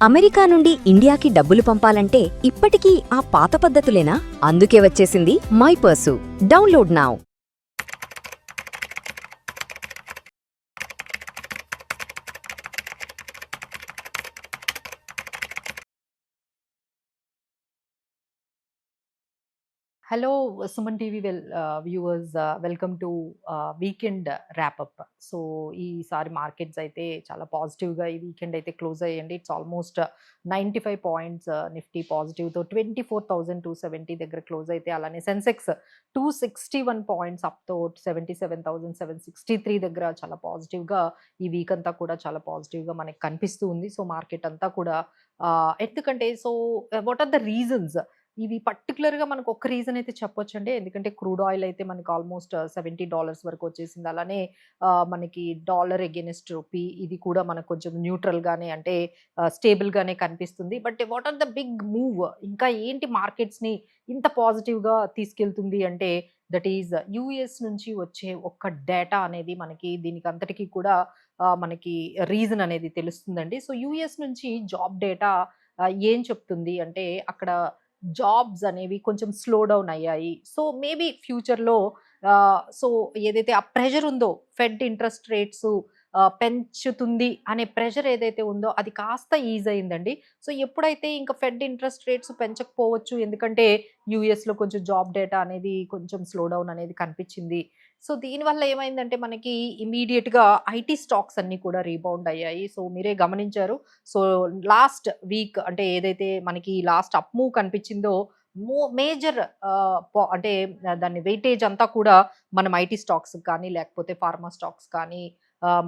America నుండి ఇండియాకి డబ్బులు పంపాలంటే ఇప్పటికీ ఆ పాత పద్ధతులేనా? అందుకే వచ్చేసింది my purse. Download now. Hello, Suman TV viewers. Welcome to weekend wrap up. So ఈసారి మార్కెట్స్ అయితే చాలా పాజిటివ్గా ఈ వీకెండ్ అయితే క్లోజ్ అయ్యండి. ఇట్స్ ఆల్మోస్ట్ 95 పాయింట్స్ నిఫ్టీ పాజిటివ్తో 24,270 దగ్గర క్లోజ్ అయితే, అలానే సెన్సెక్స్ 261 పాయింట్స్ అప్తో 77,763 దగ్గర చాలా పాజిటివ్గా ఈ వీక్ అంతా కూడా చాలా పాజిటివ్గా మనకి కనిపిస్తూ ఉంది. సో మార్కెట్ అంతా కూడా ఎందుకంటే వాట్ ఆర్ ద రీజన్స్? ఇవి పర్టిక్యులర్‌గా మనకు ఒక రీజన్ అయితే చెప్పొచ్చండి. ఎందుకంటే క్రూడ్ ఆయిల్ అయితే మనకు ఆల్మోస్ట్ $70 వరకు వచ్చేసింది. అలానే మనకి డాలర్ అగైన్స్ట్ రూపీ ఇది కూడా మనకు కొంచెం న్యూట్రల్‌గానే, అంటే స్టేబుల్‌గానే కనిపిస్తుంది. But what are the big move? ఇంకా ఏంటి మార్కెట్స్‌ని ఇంత పాజిటివ్‌గా తీసుకెళ్తుంది అంటే, దట్ ఈస్ యూఎస్ నుంచి వచ్చే ఒక్క డేటా అనేది మనకి దీనికంతటికి కూడా మనకి రీజన్ అనేది తెలుస్తుందండి. సో యూఎస్ నుంచి జాబ్ డేటా ఏం చెప్తుంది అంటే, అక్కడ జాబ్స్ అనేవి కొంచెం స్లో డౌన్ అయ్యాయి. సో మేబీ ఫ్యూచర్‌లో సో ఏదైతే ఆ ప్రెషర్ ఉందో, ఫెడ్ ఇంట్రెస్ట్ రేట్స్ పెంచుతుంది అనే ప్రెషర్ ఏదైతే ఉందో అది కాస్త ఈజ్ అయిందండి. సో ఎప్పుడైతే ఇంకా ఫెడ్ ఇంట్రెస్ట్ రేట్స్ పెంచకపోవచ్చు, ఎందుకంటే యూఎస్‌లో కొంచెం జాబ్ డేటా అనేది కొంచెం స్లో డౌన్ అనేది కనిపించింది. సో దీనివల్ల ఏమైందంటే మనకి ఇమ్మీడియేట్‌గా ఐటీ స్టాక్స్ అన్నీ కూడా రీబౌండ్ అయ్యాయి. సో మీరే గమనించారు. సో లాస్ట్ వీక్ అంటే ఏదైతే మనకి లాస్ట్ అప్ మూవ్ కనిపించిందో, మేజర్ అంటే దాని వెయిటేజ్ అంతా కూడా మనం ఐటీ స్టాక్స్ కానీ, లేకపోతే ఫార్మా స్టాక్స్ కానీ,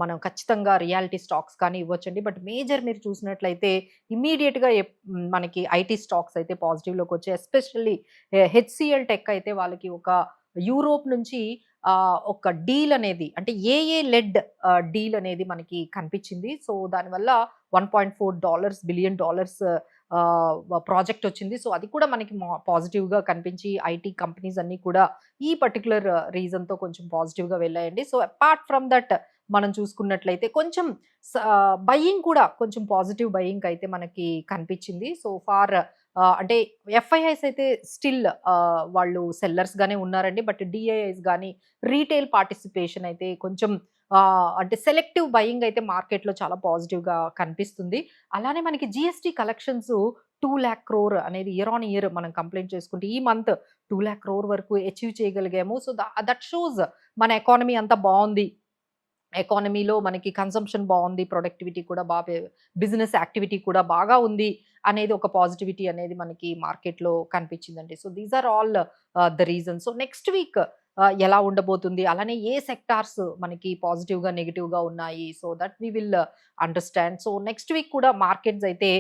మనం ఖచ్చితంగా రియాలిటీ స్టాక్స్ కానీ ఇవ్వొచ్చండి. బట్ మేజర్ మీరు చూసినట్లయితే ఇమ్మీడియేట్‌గా మనకి ఐటీ స్టాక్స్ అయితే పాజిటివ్‌లోకి వచ్చాయి. ఎస్పెషల్లీ హెచ్‌సిఎల్ టెక్ అయితే వాళ్ళకి ఒక యూరోప్ నుంచి ఒక డీల్ అనేది, అంటే ఏఏ లెడ్ డీల్ అనేది మనకి కనిపించింది. సో దానివల్ల $1.4 బిలియన్ ప్రాజెక్ట్ వచ్చింది. సో అది కూడా మనకి పాజిటివ్‌గా కనిపించి ఐటీ కంపెనీస్ అన్నీ కూడా ఈ పర్టిక్యులర్ రీజన్‌తో కొంచెం పాజిటివ్‌గా వెళ్ళాయండి. సో అపార్ట్ ఫ్రమ్ దట్ మనం చూసుకున్నట్లయితే కొంచెం బయింగ్ కూడా కొంచెం పాజిటివ్ బయింగ్ అయితే మనకి కనిపించింది. సో ఫార్ అంటే ఎఫ్ఐఐస్ అయితే స్టిల్ వాళ్ళు సెల్లర్స్ గానే ఉన్నారండి. బట్ డిఐఐస్ గానీ, రీటైల్ పార్టిసిపేషన్ అయితే కొంచెం అంటే సెలెక్టివ్ బయింగ్ అయితే మార్కెట్‌లో చాలా పాజిటివ్‌గా కనిపిస్తుంది. అలానే మనకి జీఎస్టీ కలెక్షన్స్ 2,00,000 క్రోర్ అనేది ఇయర్ ఆన్ ఇయర్ మనం కంప్లెయింట్ చేసుకుంటే ఈ మంత్ 2,00,000 క్రోర్ వరకు అచీవ్ చేయగలిగాము. సో దట్ షోస్ మన ఎకానమీ అంతా బావుంది. ఎకానమీలో మనకి కన్సంప్షన్ బావుంది. ప్రొడక్టివిటీ కూడా బిజినెస్ యాక్టివిటీ కూడా బాగా ఉంది అనేది ఒక పాజిటివిటీ అనేది మనకి మార్కెట్‌లో కనిపించిందండి. So these are all the reasons. So next week ఎలా ఉండబోతుంది? అలానే ఏ సెక్టార్స్ మనకి పాజిటివ్‌గా, నెగెటివ్‌గా ఉన్నాయి? So that we will understand. So next week కూడా మార్కెట్స్ అయితే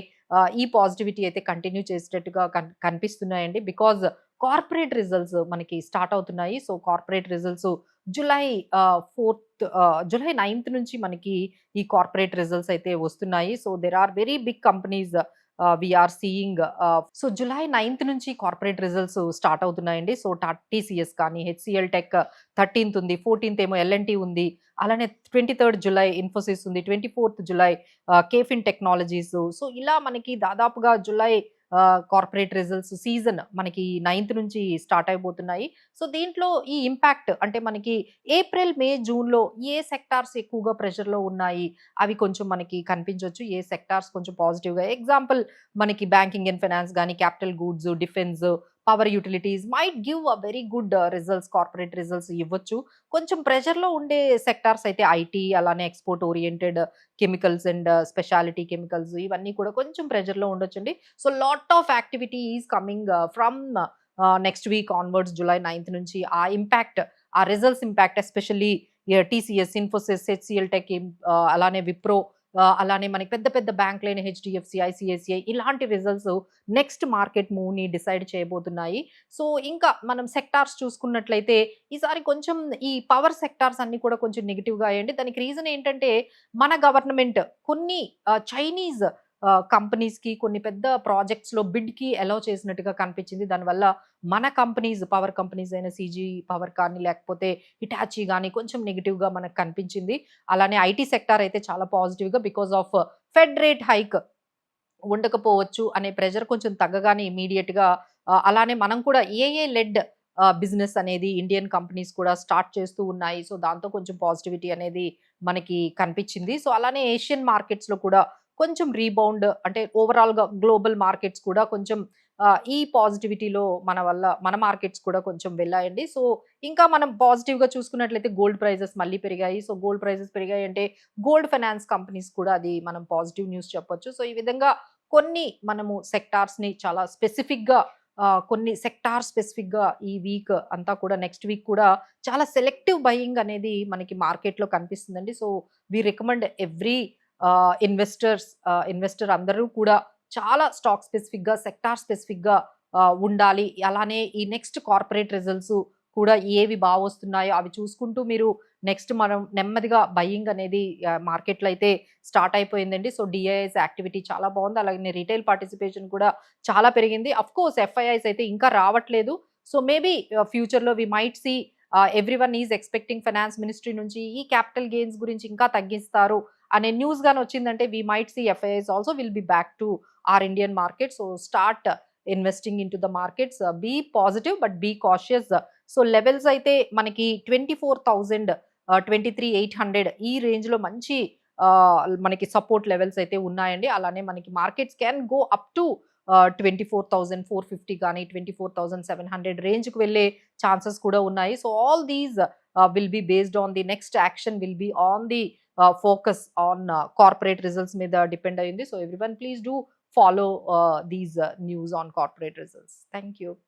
ఈ పాజిటివిటీ అయితే కంటిన్యూ చేసేటట్టుగా కనిపిస్తున్నాయండి. బికాజ్ కార్పొరేట్ రిజల్ట్స్ మనకి స్టార్ట్ అవుతున్నాయి. సో కార్పొరేట్ రిజల్ట్స్ జులై 9థ్ నుంచి మనకి ఈ కార్పొరేట్ రిజల్ట్స్ అయితే వస్తున్నాయి. So there are very big companies we are seeing. So జులై 9థ్ నుంచి కార్పొరేట్ రిజల్ట్స్ స్టార్ట్ అవుతున్నాయండి. సో టీసీఎస్ కానీ, హెచ్‌సిఎల్ టెక్ 13థ్ ఉంది. 14థ్ ఏమో ఎల్ఎన్‌టి ఉంది. అలానే 23rd జులై ఇన్ఫోసిస్ ఉంది. 24th July caffeine technologies. So ఇలా మనకి దాదాపుగా జులై కార్పొరేట్ రిజల్ట్స్ సీజన్ మనకి 9థ్ నుంచి స్టార్ట్ అయిపోతున్నాయి. సో దీంట్లో ఈ ఇంపాక్ట్ అంటే మనకి ఏప్రిల్, మే, జూన్‌లో ఏ సెక్టార్స్ ఎక్కువగా ప్రెషర్‌లో ఉన్నాయి అవి కొంచెం మనకి కనిపించొచ్చు. ఏ సెక్టార్స్ కొంచెం పాజిటివ్‌గా, ఎగ్జాంపుల్ మనకి బ్యాంకింగ్ అండ్ ఫైనాన్స్ గాని, capital goods, defence, power utilities might give a very good results, corporate results ఇవ్వచ్చు. కొంచెం ప్రెషర్‌లో ఉండే సెక్టార్స్ అయితే ఐటీ, అలానే export oriented chemicals and speciality chemicals ఇవన్నీ కూడా కొంచెం ప్రెషర్‌లో ఉండొచ్చండి. So lot of activity is coming from next week onwards July 9థ్ నుంచి. ఆ ఇంపాక్ట్, ఆ results impact especially TCS, Infosys, HCl tech, అలానే విప్రో, అలానే మనకి పెద్ద పెద్ద బ్యాంకులైన హెచ్‌డిఎఫ్‌సి, ఐసీఐసీఐ ఇలాంటి రిజల్ట్స్ నెక్స్ట్ మార్కెట్ మూవ్‌ని డిసైడ్ చేయబోతున్నాయి. సో ఇంకా మనం సెక్టార్స్ చూసుకున్నట్లయితే ఈసారి కొంచెం ఈ పవర్ సెక్టార్స్ అన్నీ కూడా కొంచెం నెగెటివ్‌గా అయ్యాయండి. దానికి రీజన్ ఏంటంటే మన గవర్నమెంట్ కొన్ని చైనీస్ కంపెనీస్‌కి కొన్ని పెద్ద ప్రాజెక్ట్స్‌లో బిడ్‌కి అలౌ చేసినట్టుగా కనిపించింది. దానివల్ల మన కంపెనీస్, పవర్ కంపెనీస్ అయిన సీజీ పవర్ కానీ, లేకపోతే హిటాచీ గాని కొంచెం నెగెటివ్‌గా మనకు కనిపించింది. అలానే ఐటీ సెక్టార్ అయితే చాలా పాజిటివ్‌గా because of fed rate hike ఉండకపోవచ్చు అనే ప్రెషర్ కొంచెం తగ్గగానే ఇమ్మీడియేట్‌గా అలానే మనం కూడా ఏఐ లెడ్ బిజినెస్ అనేది ఇండియన్ కంపెనీస్ కూడా స్టార్ట్ చేస్తూ ఉన్నాయి. సో, దాంతో కొంచెం పాజిటివిటీ అనేది మనకి కనిపించింది. సో, అలానే ఏషియన్ మార్కెట్స్‌లో కూడా కొంచెం రీబౌండ్ అంటే ఓవరాల్‌గా గ్లోబల్ మార్కెట్స్ కూడా కొంచెం ఈ పాజిటివిటీలో మన మార్కెట్స్ కూడా కొంచెం వెళ్ళాయండి. సో, ఇంకా మనం పాజిటివ్‌గా చూసుకున్నట్లయితే గోల్డ్ ప్రైజెస్ మళ్ళీ పెరిగాయి. సో, గోల్డ్ ప్రైజెస్ పెరిగాయంటే గోల్డ్ ఫైనాన్స్ కంపెనీస్ కూడా అది మనం పాజిటివ్ న్యూస్ చెప్పొచ్చు. సో, ఈ విధంగా కొన్ని మనము సెక్టార్స్‌ని చాలా స్పెసిఫిక్‌గా కొన్ని సెక్టార్ స్పెసిఫిక్‌గా ఈ వీక్ అంతా కూడా నెక్స్ట్ వీక్ కూడా చాలా సెలెక్టివ్ బయింగ్ అనేది మనకి మార్కెట్‌లో కనిపిస్తుందండి. So, we recommend every investor అందరూ కూడా చాలా స్టాక్ స్పెసిఫిక్‌గా, సెక్టార్ స్పెసిఫిక్‌గా ఉండాలి. అలానే ఈ నెక్స్ట్ కార్పొరేట్ రిజల్ట్స్ కూడా ఏవి బావొస్తున్నాయో అవి చూసుకుంటూ మీరు నెక్స్ట్ మనం నెమ్మదిగా బయింగ్ అనేది మార్కెట్‌లో అయితే స్టార్ట్ అయిపోయిందండి. సో, డిఐఎస్ యాక్టివిటీ చాలా బావుంది. అలాగే రిటైల్ పార్టిసిపేషన్ కూడా చాలా పెరిగింది. ఆఫ్‌కోర్స్ ఎఫ్ఐఐస్ అయితే ఇంకా రావట్లేదు. సో, మేబీ ఫ్యూచర్‌లో we might see everyone is expecting finance ministry నుంచి ఈ క్యాపిటల్ గెయిన్స్ గురించి ఇంకా తగ్గిస్తారు అనే న్యూస్ గాని వచ్చిందంటే we might see FIIs also will be back to our Indian market. So, start investing into the markets. Be positive but be cautious. So, levels అయితే మనకి 24,000 23,800 ఈ రేంజ్‌లో మంచి మనకి సపోర్ట్ లెవెల్స్ అయితే ఉన్నాయండి. అలానే మనకి markets can go up to 24,450 గాని, 24,700 రేంజ్‌కి వెళ్ళే ఛాన్సెస్ కూడా ఉన్నాయి. So, all these will be based on the next action will be on the focus on corporate results మీద డిపెండ్ అయ్యింది. So, everyone please do follow these news on corporate results. Thank you.